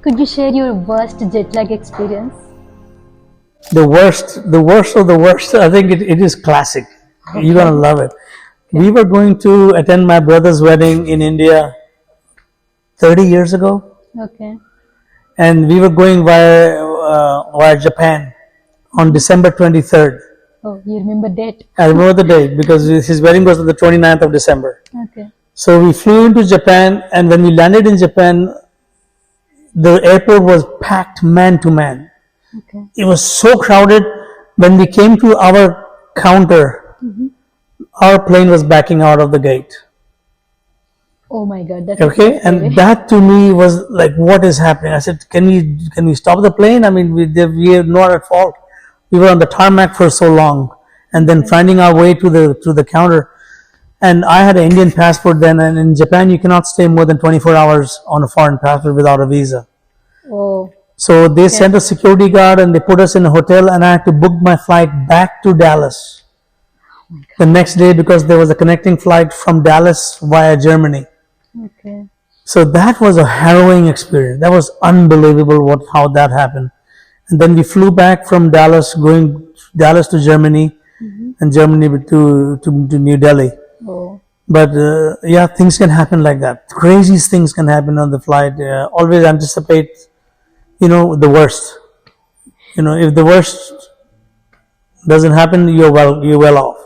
Could you share your worst jet lag experience? The worst of the worst. I think it is classic. Okay. You're gonna love it. We were going to attend my brother's wedding in India 30 years ago, Okay. and we were going via Japan on December 23rd. Oh, you remember that? I remember the date because his wedding was on the 29th of December. Okay. So we flew into Japan, and when we landed in Japan, the airport was packed man to man. Okay. It was so crowded. When we came to our counter, our plane was backing out of the gate. Oh my God, that's Okay, scary. and that to me was like, what is happening? I said, can we stop the plane? I mean, we are not at fault. We were on the tarmac for so long, and then finding our way to the counter. And I had an Indian passport then, and in Japan you cannot stay more than 24 hours on a foreign passport without a visa. Oh, So they sent a security guard and they put us in a hotel, and I had to book my flight back to Dallas the next day because there was a connecting flight from Dallas via Germany. okay. So that was a harrowing experience. That was unbelievable how that happened. And then we flew back from Dallas, going Dallas to Germany, and Germany to New Delhi. Oh, But yeah, things can happen like that. Craziest things can happen on the flight. Always anticipate, the worst. If the worst doesn't happen, you're well off.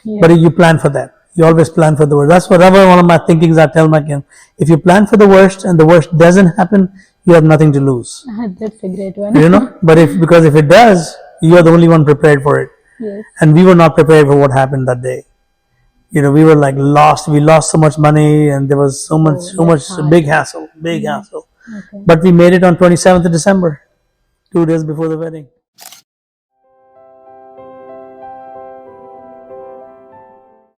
yeah. But you plan for that. You always plan for the worst. That's whatever one of my thinkings I tell my kids. If you plan for the worst and the worst doesn't happen, you have nothing to lose. That's a great one. But because if it does, you are the only one prepared for it. Yes. And we were not prepared for what happened that day. We were like lost. We lost so much money, and there was so much hard. big hassle. Okay. But we made it on 27th of December, 2 days before the wedding.